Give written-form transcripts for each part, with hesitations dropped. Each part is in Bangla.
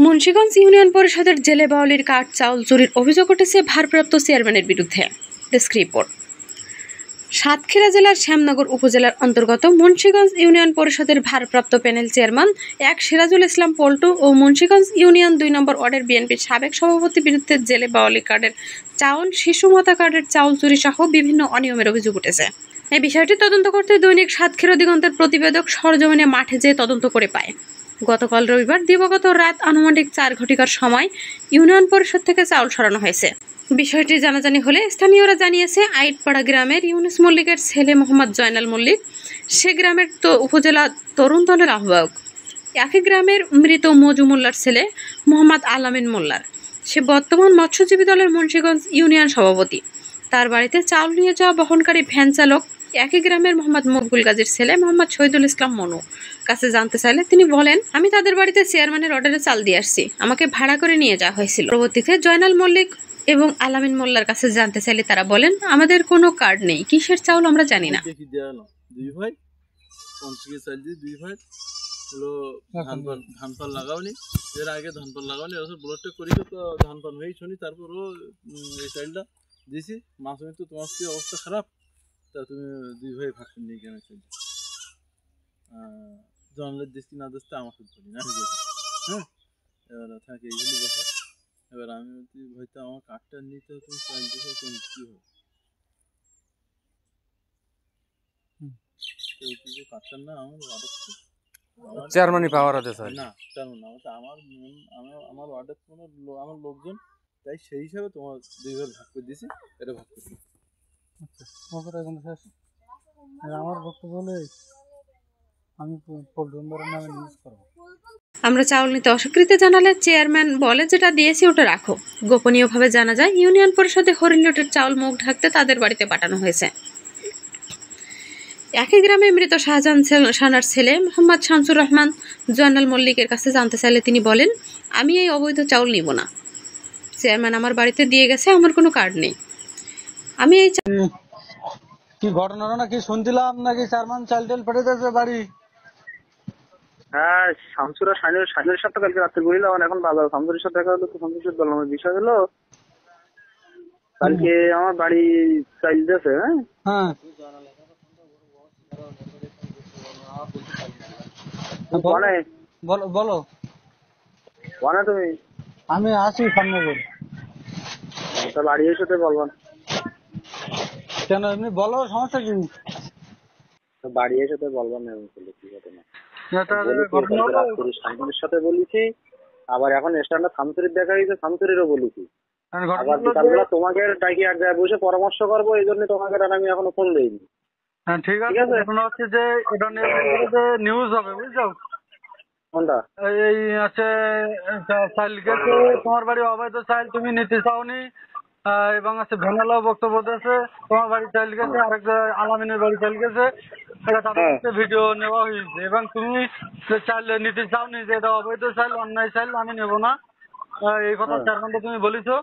মুন্সিগঞ্জ ইউনিয়ন পরিষদের জেলে বাউলির কাঠ চাউল চুরির অভিযোগ উঠেছে ভারপ্রাপ্ত চেয়ারম্যানের বিরুদ্ধে। Desk report. সাতক্ষীরা জেলার শ্যামনগর উপজেলার অন্তর্গত মুন্সিগঞ্জ ইউনিয়ন পরিষদের ভারপ্রাপ্ত প্যানেল চেয়ারম্যান সিরাজুল ইসলাম পল্টু ও মুন্সিগঞ্জ ইউনিয়ন ২ নম্বর ওয়ার্ডের বিএনপির সাবেক সভাপতির বিরুদ্ধে জেলে বাউলি কার্ডের চাউল, শিশু মাতা কার্ডের চাউল চুরি সহ বিভিন্ন অনিয়মের অভিযোগ উঠেছে। এই বিষয়টি তদন্ত করতে দৈনিক সাতক্ষীরা দিগন্তের প্রতিবেদক সরজমিনে মাঠে যেয়ে তদন্ত করে পায়। গতকাল রবিবার দিবাগত রাত আনুমানিক ৪ ঘটিকার সময় ইউনিয়ন পরিষদ থেকে চাউল সরানো হয়েছে। বিষয়টি জানাজানি হলে স্থানীয়রা জানিয়েছে আইটপাড়া গ্রামের ইউনুস মল্লিকের ছেলে মোহাম্মদ জয়নাল মল্লিক, সে গ্রামের উপজেলা তরুণ দলের আহ্বায়ক। একই গ্রামের মৃত মজু মোল্লার ছেলে মোহাম্মদ আলামিন মোল্লার, সে বর্তমান মৎস্যজীবী দলের মুন্সিগঞ্জ ইউনিয়ন সভাপতি। তার বাড়িতে চাউল নিয়ে যাওয়া বহনকারী ভ্যান চালক একই গ্রামের মোহাম্মদ মকবুল গাজীর ছেলে মোহাম্মদ শহীদুল ইসলাম মনু কাছে জানতে চাইলে তিনি বলেন, আমি তাদের বাড়িতে চেয়ারম্যানের অর্ডারে চাল দিয়ে আসছি, আমাকে ভাড়া করে নিয়ে যাওয়া হয়েছিল। পরবর্তীতে জয়নাল মল্লিক এবং আলামিন মোল্লার কাছে জানতে চাইলে তারা বলেন, আমাদের কোনো কার্ড নেই, কিসের চাউল আমরা জানি না। ধান পান লাগাওনি, এর আগে ধান পান লাগাওনি, ব্লডটা করি তো ধান পান হয়েই শুনি, তারপরও এই চাইলটা দিছি। মাছ তো তোমার কি অবস্থা খারাপ, তা তুমি 2 ভাই ভাগছেন নিয়ে কেন চাইলে জনলের দিচ্ছি না দিচ্ছি আমার সাথে বলি না, হ্যাঁ। এবার থাকে এইগুলি ব্যাপার। এবার আমি হয়তো আমার কার্ডটা নিতে তুমি চাইল দিতে কোন কী হবে কার্ডটার না আমার চেয়ারম্যানই পাওয়ার আছে স্যার না, তেমন না। আমার অর্ডার কোনো আমার লোকজন, তাই সেই হিসাবে তোমার 2 ভাগ ভাগ করে দিয়েছি, এটা ভাগ করে দিচ্ছি। আমার বক্তব্য হলে আমি পল্টুম্বরের নামে নিউজ করবো। আমরা চাউল নিতে অস্বীকৃতি জানালে চেয়ারম্যান বলে, যেটা দিয়েছি ওটা রাখো। গোপনীয়ভাবে জানা যায় ইউনিয়ন পরিষদে হরিণলটের চাউল মুখ ঢাকতে তাদের বাড়িতে পাঠানো হয়েছে। একই গ্রামে মৃত শাহজাহান সানার ছেলে মোহাম্মদ শামসুর রহমান জয়নাল মল্লিকের কাছে জানতে চাইলে তিনি বলেন, আমি এই অবৈধ চাউল নিব না, চেয়ারম্যান আমার বাড়িতে দিয়ে গেছে, আমার কোনো কার্ড নেই। আমি এই কি ঘটনাটা নাকি শুনছিলাম নাকি চেয়ারম্যান চাল টেল পাঠিয়েছে বাড়ি। হ্যাঁ, শামসুরা সাইনের সাথে কালকে রাত্রে বলিলাম, এখন বাজার শামসুরের সাথে দেখা হলো, তো শামসুর বললাম বিষয় হলো কালকে আমার বাড়ি চাইল দিয়েছে। হ্যাঁ, বলো বলো তুমি। আমি আসি সামনে করে, তা বাড়ি এসে বলবো কেন এমনি বলো, সমস্যা কি? বাড়ি এসে বলবো না কি ঘটনা শামসুরের সাথে বলেছি, আবার এখন স্ট্যান্ডে শামসুরির দেখা গেছে, শামসুরিরও বলেছি। আবার বিকালবেলা তোমাকে ডাকি এক জায়গায় বসে পরামর্শ করবো, এই জন্য তোমাকে আমি এখনো ফোন দিইনি। হ্যাঁ ঠিক আছে, এখন হচ্ছে যে এটা নিয়ে নিউজ হবে, বুঝছো? কোনটা? এই আছে চাইল গেছে তোমার বাড়ি অবৈধ চাইল তুমি নিতে চাওনি, এবং আছে ভেনালাও বক্তব্য দিয়েছে তোমার বাড়ি চাইল গেছে, আরেক আলামিনের বাড়ি চাইল গেছে, এটা তাদের ভিডিও নেওয়া হয়েছে, এবং তুমি চাইল নিতে চাওনি, যে এটা অবৈধ চাইল, অন্যায় চাইল, আমি নেবো না, এই কথা চেয়ারম্যানকে তুমি বলেছো।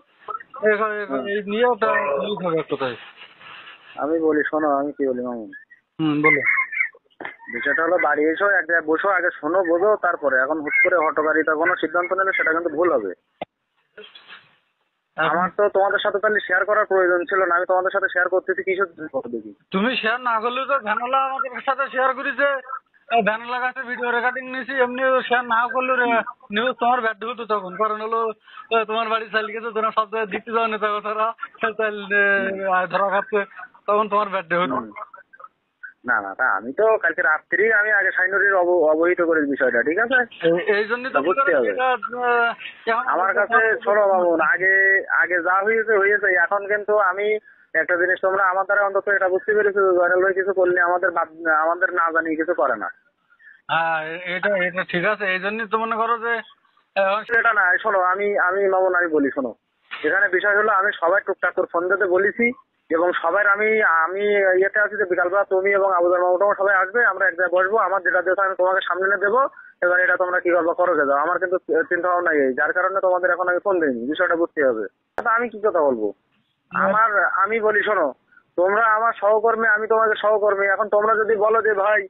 এই নিয়ে ওটা নিউজ হবে এক কথায়। আমি বলি শোনো, আমি কি বলি মামুন, বলো। বিষয়টা হলো বাড়ি এসো এক জায়গায় বসো, আগে শোনো বোঝো, তারপরে এখন হুট করে হটকারিতা কোনো সিদ্ধান্ত নিলে সেটা কিন্তু ভুল হবে। আমার তো তোমাদের সাথে তাহলে শেয়ার করার প্রয়োজন ছিল না, আমি তোমাদের সাথে শেয়ার করতেছি কিসের দেখি। তুমি শেয়ার না করলে তো ভ্যানলা আমাদের সাথে শেয়ার করেছে, ভ্যানলা কাছে ভিডিও রেকর্ডিং নিয়েছি, এমনি শেয়ার না করলে নিউজ তোমার ব্যাড হতো তখন, কারণ হলো তোমার বাড়ি চাইল গেছে, তোমরা সব জায়গায় দিতে যাও নেতা কথারা চাইল ধরা খাচ্ছে, তখন তোমার ব্যাড হতো। না না, তা আমি তো কালকে রাত্রি আমি আগে সাইনুরির অবহিত করি বিষয়টা, ঠিক আছে? এই জন্যই তো বুঝতে হবে আমার কাছে। শোনো মামুন, আগে যা হয়েছে, এখন কিন্তু আমি একটা জিনিস, তোমরা আমার দ্বারা অন্তত এটা বুঝতে পেরেছো, জয়নাল ভাই কিছু করলে আমাদের না জানিয়ে কিছু করে না। হ্যাঁ, এটা ঠিক আছে, এই জন্যই তো মনে করো যে এটা না। শোনো, আমি মামুন আমি বলি, শোনো, এখানে বিষয় হলো আমি সবাই টুকটাক করে ফোন দিতে বলেছি, এবং সবার আমি ইয়েতে আছি যে বিকালবেলা তুমি এবং আবুদার মামুটাও সবাই আসবে, আমরা এক জায়গায় বসবো, আমার যেটা দিয়েছে আমি তোমাকে সামনে এনে দেবো, এবার এটা তোমরা কি করবো করো যাও। আমার কিন্তু চিন্তা ভাবনা এই, যার কারণে তোমাদের এখন আমি ফোন দিইনি, বিষয়টা বুঝতে হবে। আমি কি কথা বলবো, আমি বলি শোনো, তোমরা আমার সহকর্মী, আমি তোমাকে সহকর্মী, এখন তোমরা যদি বলো যে ভাই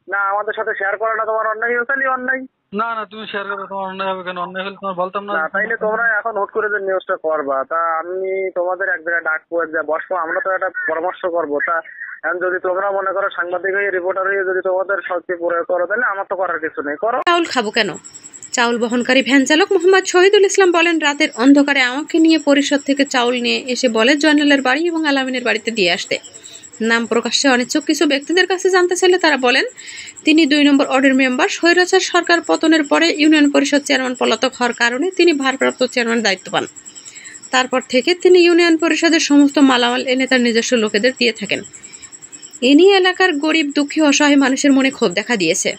না আমাদের সাথে শেয়ার করাটা তোমার অন্যায়, তাহলে অন্যায়, না না, তুমি শেয়ার করবে, তোমার অন্যায় হবে কেন? অন্যায় হলে তোমার বলতাম না? না তাইলে তোমরা এখন হুট করে যে নিউজটা করবা, তা আমি তোমাদের এক জায়গায় ডাকবো, এক জায়গায় বসবো, আমরা তো একটা পরামর্শ করবো। তা এখন যদি তোমরা মনে করো সাংবাদিক হয়ে রিপোর্টার হয়ে যদি তোমাদের শক্তি প্রয়োগ করো, তাহলে আমার তো করার কিছু নেই, করো। চাউল খাবো কেন? চাউল বহনকারী ভ্যান চালক মোহাম্মদ শহীদুল ইসলাম বলেন, রাতের অন্ধকারে আমাকে নিয়ে পরিষদ থেকে চাউল নিয়ে এসে বলে জয়নালের বাড়ি এবং আলামিনের বাড়িতে দিয়ে আসতে। নাম প্রকাশ্যে অনিচ্ছুক কিছু ব্যক্তিদের কাছে জানতে চাইলে তারা বলেন, তিনি 2 নম্বর ওয়ার্ডের মেম্বার। স্বৈরাচার সরকার পতনের পরে ইউনিয়ন পরিষদ চেয়ারম্যান পলাতক হওয়ার কারণে তিনি ভারপ্রাপ্ত চেয়ারম্যান দায়িত্ব পান। তারপর থেকে তিনি ইউনিয়ন পরিষদের সমস্ত মালামাল এনে তার নিজস্ব লোকেদের দিয়ে থাকেন। এ নিয়ে এলাকার গরিব দুঃখী অসহায় মানুষের মনে ক্ষোভ দেখা দিয়েছে।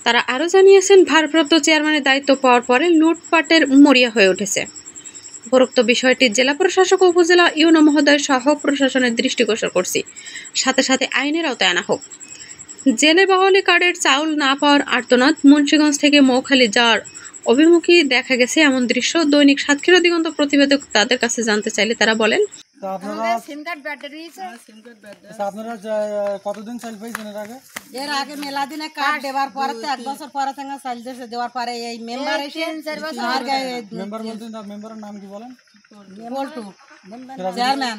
তারা আরও জানিয়েছেন, ভারপ্রাপ্ত চেয়ারম্যানের দায়িত্ব পাওয়ার পরে লুটপাটের মরিয়া হয়ে উঠেছে। উপরোক্ত বিষয়টি জেলা প্রশাসক ও উপজেলা ইউনো মহোদয় সহ প্রশাসনের দৃষ্টিগোচর করছি, সাথে সাথে আইনের আওতায় আনা হোক। জেলে বাওয়ালি কার্ডের চাউল না পাওয়ার আর্তনাদ মুন্সিগঞ্জ থেকে মৌখালী যাওয়ার অভিমুখী দেখা গেছে এমন দৃশ্য দৈনিক সাতক্ষীরা দিগন্ত প্রতিবেদক তাদের কাছে জানতে চাইলে তারা বলেন, তা আপনারা আপনারা কতদিন চাল পাইছেন এর আগে? এর আগে মেলা দিনে কার্ড দেওয়ার পরে তো 1 বছর পরে থেকে চাল দেশে দেওয়ার পরে এই মেম্বার এসে মেম্বার বলতেন, মেম্বারের নাম কি বলেন? বলটু চেয়ারম্যান।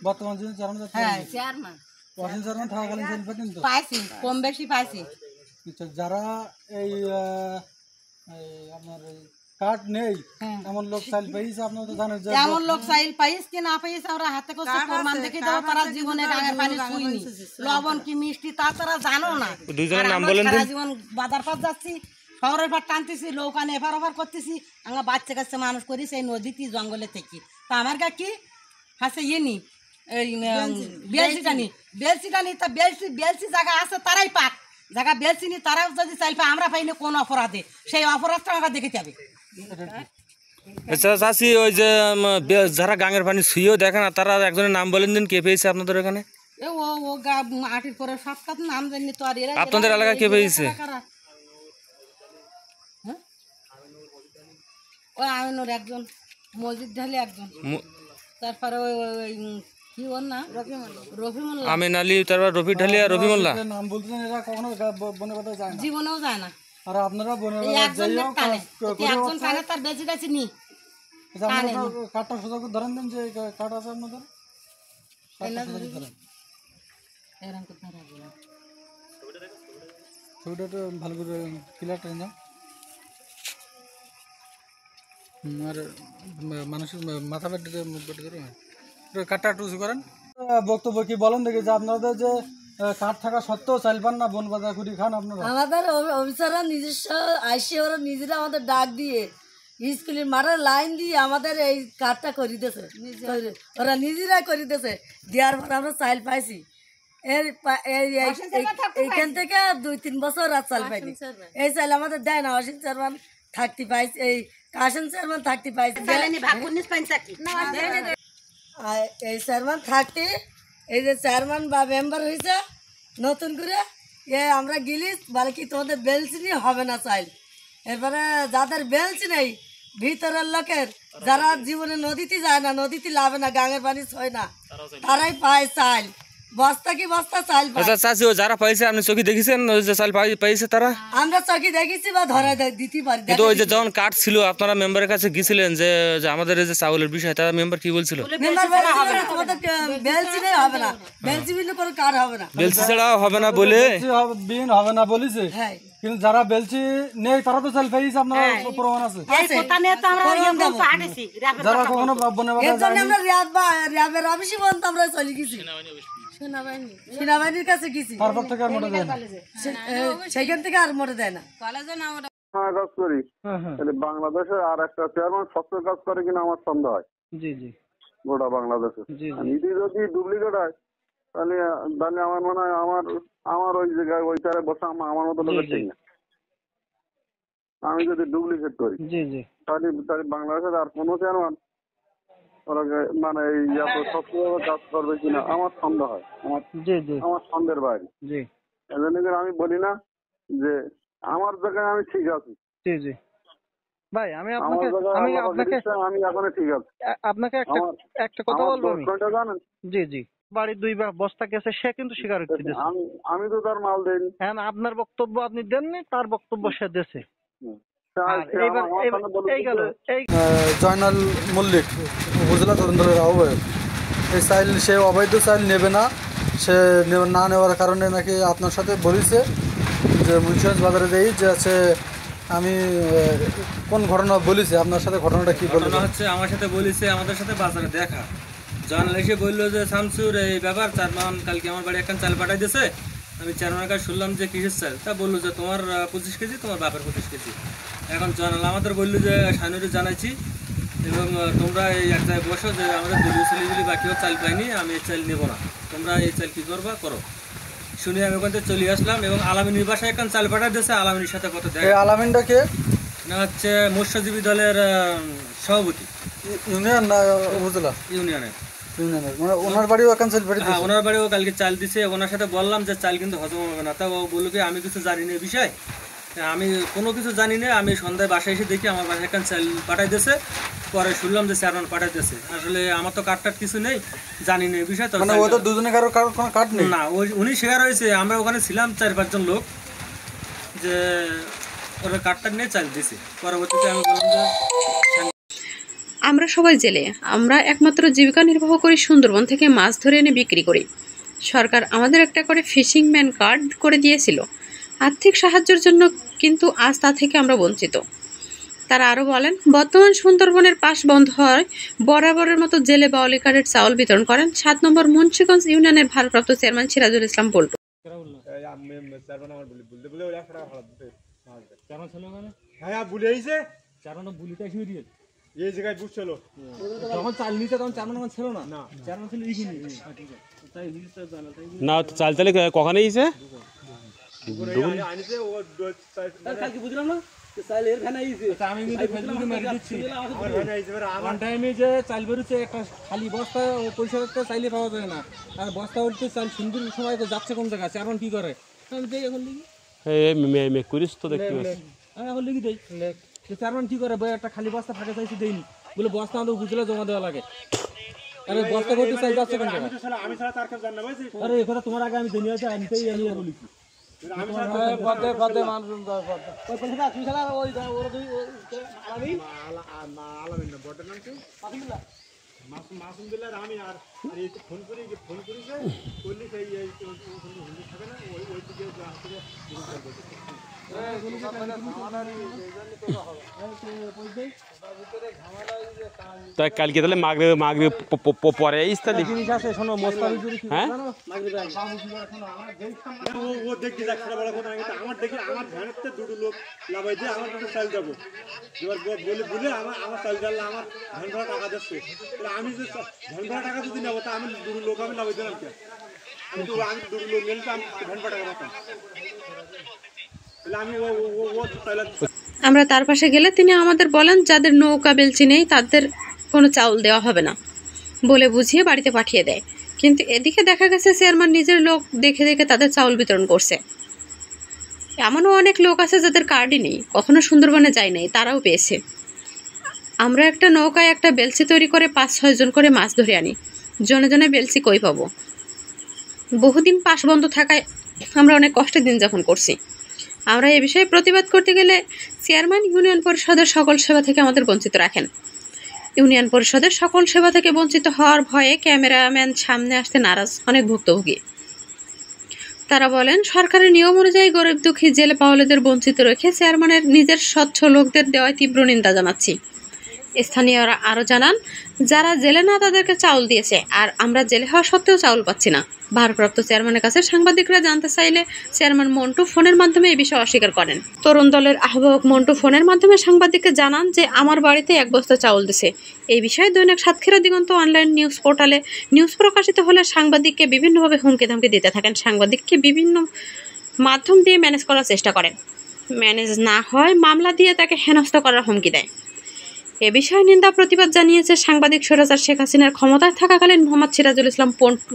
বর্তমান যিনি চেয়ারম্যান, হ্যাঁ চেয়ারম্যান ওয়াসিম চেয়ারম্যান থাকাকালীন চাল পেতেন তো? পাইছি, কম বেশি পাইছি। আচ্ছা, যারা এই আপনার কার্ড নেই এমন লোক চাল পাইছে, আপনারা তো জানেন যে এমন লোক চাইল পাইস কি না পাইস আমরা হাতে করে প্রমাণ দেখে যাবো। তারা জীবনে গাঙের পানি ছুঁইনি, লবণ কি মিষ্টি তা তারা জানো না। দুইজনের নাম বলেন সারা জীবন বাজার পাট যাচ্ছি, শহরের পাট টানতেছি, লৌকানে এফার ওফার করতেছি, আমরা বাচ্চা কাছে মানুষ করি সেই নদীতে জঙ্গলে থেকে। তা আমার গা কি হাসে ইনি এই বেলসিটানি তা বেলসি জায়গা আছে তারাই পাক, জায়গা বেলসিনি তারাও যদি চাইল পায় আমরা পাইনি কোন অপরাধে, সেই অপরাধটা আমরা দেখে যাবে। আচ্ছা চাষি, ওই যে যারা গাঙের পানি ছুঁয়েও দেখে না, তারা একজনের নাম বলেন দিন, কে পেয়েছে আপনাদের এখানে? এ ও আটির পরে সব কাজ নাম জানি তো। আর এরা আপনাদের এলাকায় কে পেয়েছে? ওই আমিনুর একজন, মসজিদ ঢালি একজন, তারপরে ওই কি ওর না রফিমুল্লাহ, আমিন আলী, তারপর রফি ঢালিয়া, রফি মোল্লা। নাম বলতেছেন, এরা কখনো বনে কথা যায় না, জীবনেও যায় না। আর আপনারা বনে এই একজন টানে, একজন টানে, তার বেশি বেশি নি। কার্ডটা সোজা করে ধরেন দেন, যে কার্ড আছে আপনাদের, ছবিটা একটু ভালো করে ক্লিয়ার করে নাও। আর মানুষের মাথা বেটে ধরো, কার্ডটা একটু উঁচু করেন। বক্তব্য কি বলেন দেখি, যে আপনাদের যে কার্ড থাকা সত্ত্বেও চাল পান না, বন বাজার করি খান আপনারা? আমাদের অফিসাররা নিজস্ব আইসে ওরা নিজেরা আমাদের ডাক দিয়ে স্কুলের মাঠে লাইন দিয়ে আমাদের এই কার্ডটা করিতেছে, ওরা নিজেরাই করিতেছে, দেওয়ার পর আমরা চাল পাইছি। এইখান থেকে 2-3 বছর আর চাল পাইনি। এই চাল আমাদের দেয় না, অসীম চেয়ারম্যান থাকতে পাইছে, এই কাশিম চেয়ারম্যান থাকতে পাইছে, এই চেয়ারম্যান থাকতে, এই যে চেয়ারম্যান বা মেম্বার হয়েছে নতুন করে, আমরা গেলি বলে কি তোমাদের বেলচিনি হবে না চাইল। এরপরে যাদের বেলচি নেই ভিতরের লোকের, যারা জীবনে নদীতে যায় না, নদীতে লাভে না, গাঙের পানি ছয় না, তারাই পায় চাইল, বস্তা কি বস্তা চাইল। আচ্ছা চাষি, ও যারা পাইছে আপনি চোখে দেখেছেন, ওই যে চাল পাইছে তারা? আমরা চোখে দেখেছি বা ধরে দিতে পারি। কিন্তু ওই যে যখন কার্ড ছিল, আপনারা মেম্বারের কাছে গিয়েছিলেন যে আমাদের এই যে চাউলের বিষয়, তারা মেম্বার কি বলছিল? মেম্বার বলেছিল তোমাদের বেলচি নেই, হবে না, বেলচি বিলে কোনো কার্ড হবে না, বেলচি ছাড়া হবে না বলে, বিন হবে না বলেছে। হ্যাঁ, কিন্তু যারা বেলচি নেই তারা তো চাল পাইছে, আপনার প্রমাণ আছে। যারা কখনো বনে বাজার যায়নি, আমরা র্যাবের অফিসে পর্যন্ত আমরা চলে গেছি, সেনাবাহিনীর কাছে গেছি, তারপর থেকে আর মোটে দেয় না, সেখান থেকে আর মোটে দেয় না। কাজ করি, তাহলে বাংলাদেশের আর একটা চেয়ারম্যান সত্য কাজ করে কিনা আমার সন্দেহ হয়। জি জি, গোটা বাংলাদেশে নীতি যদি ডুপ্লিকেট হয়, তাহলে তাহলে আমার মনে হয় আমার ওই জায়গায় ওই চারে বসে আমার মতো লোকের ঠিক না। আমি যদি ডুপ্লিকেট করি, তাহলে বাংলাদেশের আর কোনো চেয়ারম্যান ওরা মানে এই এত সত্যভাবে কাজ করবে কিনা আমার সন্দেহ হয়, আমার সন্দেহের বাইরে। এজন্য আমি বলি না যে আমার জায়গায় আমি ঠিক আছি। ভাই আমি আমার জায়গায় আমি এখনো ঠিক আছি। আপনাকে একটা কথা বলবো, জানেন? জি বাড়ি 2 বস্তা গেছে, সে কিন্তু স্বীকারোক্তি দিয়েছে। আমি তো তার মাল দেইনি। হ্যাঁ, আপনার বক্তব্য আপনি দেননি, তার বক্তব্য সে দিয়েছে। আর আজকে এইবার আমার সামনে বলে এই গেল এই জয়নাল মল্লিক, উপজেলা তরুণ দলের আহ্বায়ক। এই চাইল সে অবৈধ চাইল নেবে না, সে না নেওয়ার কারণে নাকি আপনার সাথে বলেছে যে মুন্সিগঞ্জ বাজারে যাই যে আছে আমি কোন ঘটনা বলেছি আপনার সাথে, ঘটনাটা কি বলবো? ঘটনা হচ্ছে আমার সাথে বলেছে, আমাদের সাথে বাজারে দেখা জানাল এসে বললো যে শামসুর এই ব্যাপার, চেয়ারম্যান কালকে আমার বাড়ি একখান চাল পাঠাই দিয়েছে। আমি চেয়ারম্যানের কাছে শুনলাম যে কিসের চাল, তা বললো যে তোমার 25 কেজি, তোমার বাপের 25 কেজি। এখন জানাল আমাদের বললো যে শানুরে জানাইছি এবং তোমরা এই এক জায়গায় বসো, যে আমাদের দলীয় ছেলেগুলি বাকিও চাল পাইনি, আমি এই চাল নেবো না, তোমরা এই চাল কী করবা করো। শুনে আমি ওখান থেকে চলে আসলাম এবং আলামিনীর বাসায় একখান চাল পাঠাই দিয়েছে। আলামিনীর সাথে কত এই দেখা, আলামিনটা কে? না হচ্ছে মৎস্যজীবী দলের সভাপতি, ইউনিয়ন না উপজেলা? ইউনিয়নের। ইউনিয়নের, মানে ওনার বাড়িও এখন চাল পেড়ে হ্যাঁ, ওনার বাড়িও কালকে চাল দিছে। ওনার সাথে বললাম যে চাল কিন্তু হজম হবে না, তা ও বললো কি আমি কিছু জানি না এই বিষয়, আমি কোনো কিছু জানি না। আমি সন্ধ্যায় বাসায় এসে দেখি আমার বাসায় একখান চাল পাঠাই দিয়েছে। পরে শুনলাম যে চেয়ারম্যান পাঠাই দিয়েছে। আসলে আমার তো কার্ড টাট কিছু নেই, জানি না এই বিষয়। তো মানে ওদের দুজনে কারো কোনো কার্ড নেই? না, উনি শেয়ার হয়েছে, আমরা ওখানে ছিলাম 4-5 জন লোক, যে ওরা কার্ড টাট নিয়ে চাল দিয়েছে। পরবর্তীতে আমি বললাম যে আমরা সবাই জেলে, আমরা একমাত্র জীবিকা নির্বাহ করি সুন্দরবন থেকে মাছ ধরে এনে বিক্রি করি। সরকার আমাদের একটা করে ফিশিং ম্যান কার্ড করে দিয়েছিল আর্থিক সাহায্যের জন্য, কিন্তু আজ তা থেকে আমরা বঞ্চিত। তারা আরও বলেন, বর্তমান সুন্দরবনের পাশ বন্ধ হওয়ায় বরাবরের মতো জেলে বাউলি কার্ডের চাউল বিতরণ করেন 7 নম্বর মুন্সিগঞ্জ ইউনিয়নের ভারপ্রাপ্ত চেয়ারম্যান সিরাজুল ইসলাম পল্টু। এই জায়গায় বুঝছিল যখন চাল নিতে তখন চেয়ারম্যান ছিল না, চেয়ারম্যান ছিল এইখানে। না চাল তাহলে কখন এসেছে বুঝলাম না আমি কিন্তু ফেসবুকে মেরে দিচ্ছি। ওয়ান টাইমে যে চাল বেরোচ্ছে একটা খালি বস্তা, পরিষ্কার একটা চাইলে পাওয়া যায় না, আর বস্তা উঠতে চাল সুন্দর সময় তো যাচ্ছে কোন জায়গায়, চেয়ারম্যান কি করে আমি দেই এখন লিখি করিস তো দেখতে আমি এখন লিখি দেই। চেয়ারম্যান কি করে বই একটা খালি বস্তা ফাঁকা চাইছি দেয়নি, বলে বস্তা আমাদের বুঝলে জমা দেওয়া লাগে। আরে বস্তা করতে চাই যাচ্ছে কোন জায়গায়? আমি ছাড়া তার কাছে জানা ভাইছি। আরে এই কথা তোমার আগে আমি জেনে আছে, আমি তাই আমি বলেছি আমি পদে পদে মানুষ ওই পয়সা তুমি ছাড়া ওই ওরা দুই আলামিন আলামিন না বড় নাম কি পাতিলা মাসুম দিলার আমি আর এই ফোন করিছে বললি সেই এই হিন্দি থাকে না ওই ওই দিকে আসলে তাই কালকে তাহলে মাগরে পরে আইস তাহলে জিনিস আছে শোনো মোস্তাফিজুর কি হ্যাঁ ও দেখি যাচ্ছে বড় কথা আমি আমার দেখি আমার ধ্যানেতে দুটো লোক লাভাই দিয়ে আমার কাছে চাল যাব এবার বলে আমার চাল জানলা আমার ধ্যান ভরা টাকা দিচ্ছে তাহলে আমি যে ধ্যান ভরা টাকা যদি নেব তা আমি দুটো লোক আমি লাভাই দিলাম কে আমি দুটো লোক নিলে তো আমি ধ্যান ভরা টাকা পাতাম তাহলে আমি ও চাইলা। আমরা তার পাশে গেলে তিনি আমাদের বলেন, যাদের নৌকা বেলচি নেই তাদের কোনো চাউল দেওয়া হবে না বলে বুঝিয়ে বাড়িতে পাঠিয়ে দেয়। কিন্তু এদিকে দেখা গেছে চেয়ারম্যান নিজের লোক দেখে দেখে তাদের চাউল বিতরণ করছে। এমনও অনেক লোক আছে যাদের কার্ডই নেই, কখনো সুন্দরবনে যায় নাই, তারাও পেয়েছে। আমরা একটা নৌকায় একটা বেলচি তৈরি করে 5-6 জন করে মাছ ধরে আনি, জনে জনে বেলচি কই পাবো? বহুদিন পাশ বন্ধ থাকায় আমরা অনেক কষ্টে দিন যাপন করছি। আমরা এ বিষয়ে প্রতিবাদ করতে গেলে চেয়ারম্যান ইউনিয়ন পরিষদের সকল সেবা থেকে আমাদের বঞ্চিত রাখেন। ইউনিয়ন পরিষদের সকল সেবা থেকে বঞ্চিত হওয়ার ভয়ে ক্যামেরাম্যান সামনে আসতে নারাজ অনেক ভুক্তভোগী। তারা বলেন, সরকারের নিয়ম অনুযায়ী গরিব দুঃখী জেলে পাওয়ালেদের বঞ্চিত রেখে চেয়ারম্যানের নিজের স্বচ্ছ লোকদের দেওয়ায় তীব্র নিন্দা জানাচ্ছি। স্থানীয়রা আরও জানান, যারা জেলে না তাদেরকে চাউল দিয়েছে, আর আমরা জেলে হওয়া সত্ত্বেও চাউল পাচ্ছি না। ভারপ্রাপ্ত চেয়ারম্যানের কাছে সাংবাদিকরা জানতে চাইলে চেয়ারম্যান মন্টু ফোনের মাধ্যমে এই বিষয়ে অস্বীকার করেন। তরুণ দলের আহ্বায়ক মন্টু ফোনের মাধ্যমে সাংবাদিককে জানান যে আমার বাড়িতে 1 বস্তা চাউল দিছে। এই বিষয়ে দৈনিক সাতক্ষীরা দিগন্ত অনলাইন নিউজ পোর্টালে নিউজ প্রকাশিত হলে সাংবাদিককে বিভিন্নভাবে হুমকি ধামকি দিতে থাকেন। সাংবাদিককে বিভিন্ন মাধ্যম দিয়ে ম্যানেজ করার চেষ্টা করেন, ম্যানেজ না হয় মামলা দিয়ে তাকে হেনস্থা করার হুমকি দেয়। এ বিষয়ে নিন্দা প্রতিবাদ জানিয়েছে সাংবাদিক স্বৈরাচার শেখ হাসিনার ক্ষমতায় থাকাকালীন মোহাম্মদ সিরাজুল ইসলাম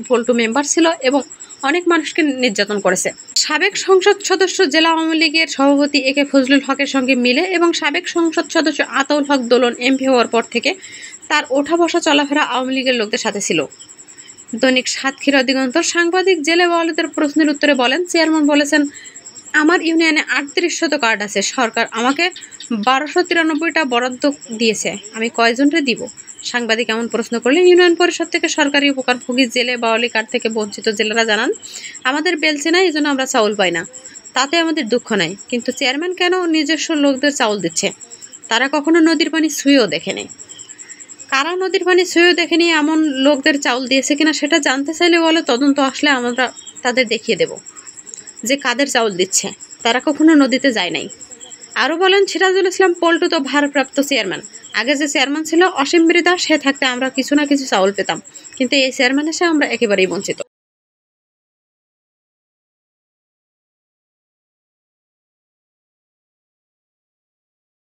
পল্টু মেম্বার ছিল এবং অনেক মানুষকে নির্যাতন করেছে। সাবেক সংসদ সদস্য জেলা আওয়ামী লীগের সভাপতি একে ফজলুল হকের সঙ্গে মিলে এবং সাবেক সংসদ সদস্য আতাউল হক দোলন এমপি হওয়ার পর থেকে তার ওঠা বসা চলাফেরা আওয়ামী লীগের লোকদের সাথে ছিল। দৈনিক সাতক্ষীরা দিগন্ত সাংবাদিক জেলে বাউলদের প্রশ্নের উত্তরে বলেন, চেয়ারম্যান বলেছেন আমার ইউনিয়নে 3800 কার্ড আছে, সরকার আমাকে 1293টা বরাদ্দ দিয়েছে, আমি কয়জনরে দিব? সাংবাদিক এমন প্রশ্ন করলে ইউনিয়ন পরিষদ থেকে সরকারি উপকারভোগী জেলে বাউলি কার্ড থেকে বঞ্চিত জেলেরা জানান, আমাদের বেলছে না, এই জন্য আমরা চাউল পাই না, তাতে আমাদের দুঃখ নাই, কিন্তু চেয়ারম্যান কেন নিজস্ব লোকদের চাউল দিচ্ছে? তারা কখনো নদীর পানি ছুঁয়েও দেখেনি। কারা নদীর পানি ছুঁয়েও দেখেনি এমন লোকদের চাউল দিয়েছে কিনা সেটা জানতে চাইলে বলে তদন্ত আসলে আমরা তাদের দেখিয়ে দেব যে কাদের চাউল দিচ্ছে, তারা কখনো নদীতে যায় নাই। আরও বলেন, সিরাজুল ইসলাম পল্টু তো ভারপ্রাপ্ত চেয়ারম্যান, আগে যে চেয়ারম্যান ছিল অসীম মৃধা, সে থাকতে আমরা কিছু না কিছু চাউল পেতাম, কিন্তু এই চেয়ারম্যান এসে আমরা একেবারেই বঞ্চিত।